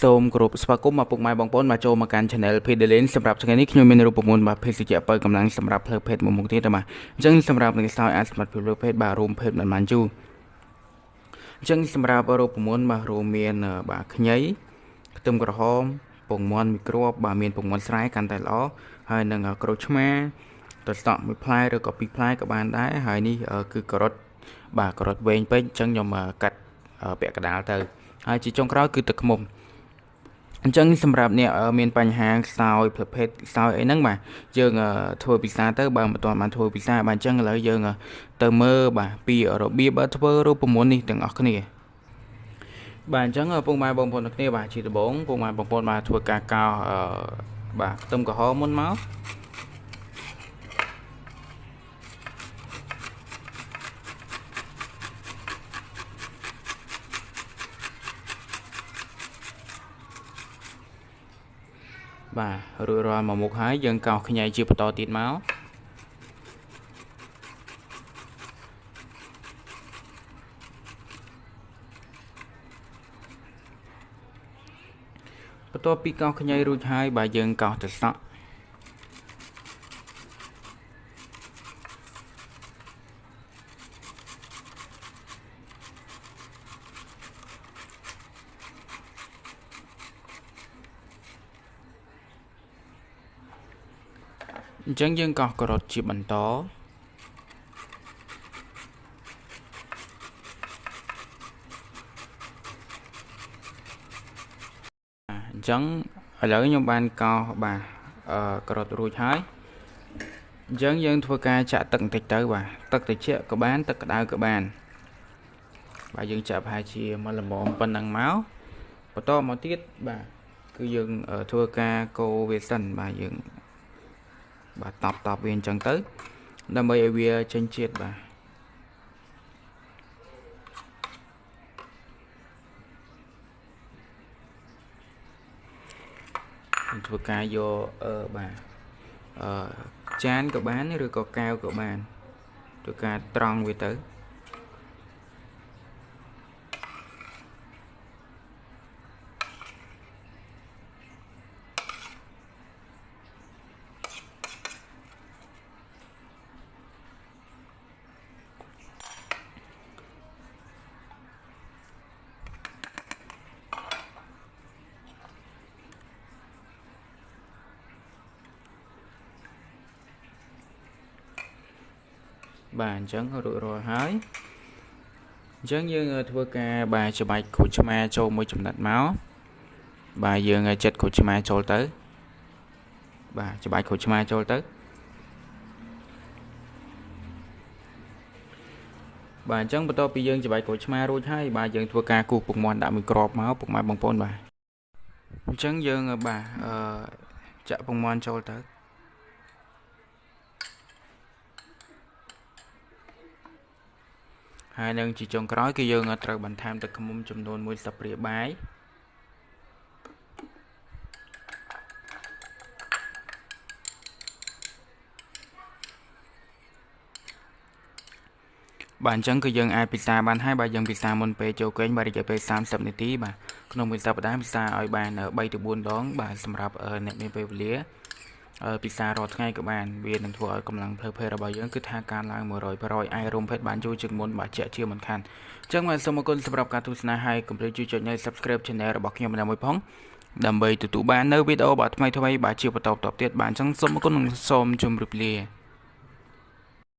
សូមគោរពស្វាគមន៍មកពុកម៉ែបងប្អូនមកចូលមកកាន់ Channel ភេទ Delane សម្រាប់ថ្ងៃនេះខ្ញុំមានរូបមន្តបាទភេទសជ្ជៈបើកម្លាំងសម្រាប់ផ្លូវភេទមួយមុខទៀតបាទអញ្ចឹងសម្រាប់អ្នកសោយអាចសម្រាប់ផ្លូវភេទបាទរួមភេទមិនបានយូរអញ្ចឹងសម្រាប់រូបមន្តបាទរួមមានបាទខ្ញីខ្ទឹមក្រហមពងមាន់មីក្របបាទមានពងមាន់ស្រែកាន់តែល្អហើយនឹងក្រូចឆ្មាទៅស្តក់មួយផ្លែឬក៏ពីរផ្លែក៏បានដែរហើយនេះគឺការ៉ុតបាទការ៉ុតវែងពេកអញ្ចឹងខ្ញុំកាត់ពាក់កណ្ដាលទៅហើយជាចុងក្រោយគឺទឹកឃ្មុំអញ្ចឹងសម្រាប់អ្នកមានបញ្ហាខ្សោយប្រភេទខ្សោយអីហ្នឹងបាទយើងធ្វើពិសាទៅបើមិនទាន់បានធ្វើពិសាបាទអញ្ចឹងឥឡូវយើងទៅមើលបាទពីរបៀបធ្វើរូបមន្តនេះទាំងអស់គ្នាបាទអញ្ចឹងពុកម៉ែបងប្អូនទាំងគ្នាបាទជាដំបូងពុកម៉ែបងប្អូនបាទធ្វើការកោសបាទខ្ទឹមក្រហមមុនមកបាទរួចរាល់មកមុខហើយយើងកោសខ្ញីជាបន្តទៀតមកបន្ទាប់ពីកោសខ្ញីរួចហើយបាទយើងកោសទៅសក់អញ្ចឹងយើងកោសការ៉ុតជាបន្តអញ្ចឹងឥឡូវខ្ញុំបានកោសបាទការ៉ុតរួចហើយអញ្ចឹងយើងធ្វើការចាក់ទឹកបន្តិចទៅបាទទឹកត្រជាក់ក៏បានទឹកក្តៅក៏បានបាទយើងចាក់ប្រហែលជាមួយល្មមប៉ុណ្ណឹងមកបន្តមកទៀតបាទគឺយើងធ្វើការកូរវាសិនបាទយើងបាទតបវាអញ្ចឹងទៅដើម្បីឲ្យវាចេញជាតិបាទធ្វើការយកបាទចានក៏បានឬក៏កែវក៏បានធ្វើការត្រង់វាទៅបាទអញ្ចឹងរួចរាល់ហើយអញ្ចឹងយើងធ្វើការបាទច្បាច់ក្រូចឆ្មាចូលមួយចំណិតមកបាទយើងចិតក្រូចឆ្មាចូលទៅបាទច្បាច់ក្រូចឆ្មាចូលទៅបាទអញ្ចឹងបន្ទាប់ពីយើងច្បាច់ក្រូចឆ្មារួចហើយបាទយើងធ្វើការគូសពងមាន់ដាក់មួយគ្រាប់មកពុកម៉ែបងប្អូនបាទអញ្ចឹងយើងបាទចាក់ពងមាន់ចូលទៅហើយនឹងជាចុងក្រោយគឺយើងត្រូវបន្ថែមទឹកឃ្មុំចំនួន1ស្លាបព្រាបាយបាទអញ្ចឹងគឺយើងអាចពិសាបានហើយបាទយើងពិសាមុនពេលចូលគេងបាទរយៈពេល30នាទីបាទក្នុងមួយសប្តាហ៍ពិសាឲ្យបាន3ទៅ4ដងបាទសម្រាប់អ្នកមានពេលវេលាពិសារាល់ថ្ងៃក៏បានវានឹងធ្វើឲ្យកម្លាំងផ្លូវភេទរបស់យើងគឺថាកើនឡើង 100% អាចរួមភេទបានយូរជាងមុនបាទជាក់ជាមិនខានអញ្ចឹងបាទសូមអរគុណសម្រាប់ការទស្សនាហើយកុំភ្លេចជួយចុច Subscribe Channel របស់ខ្ញុំម្នាក់មួយផងដើម្បីទទួលបាននៅវីដេអូបាទថ្មីៗបាទជាបន្តទៀតបាទអញ្ចឹងសូមអរគុណនិងសូមជម្រាបលា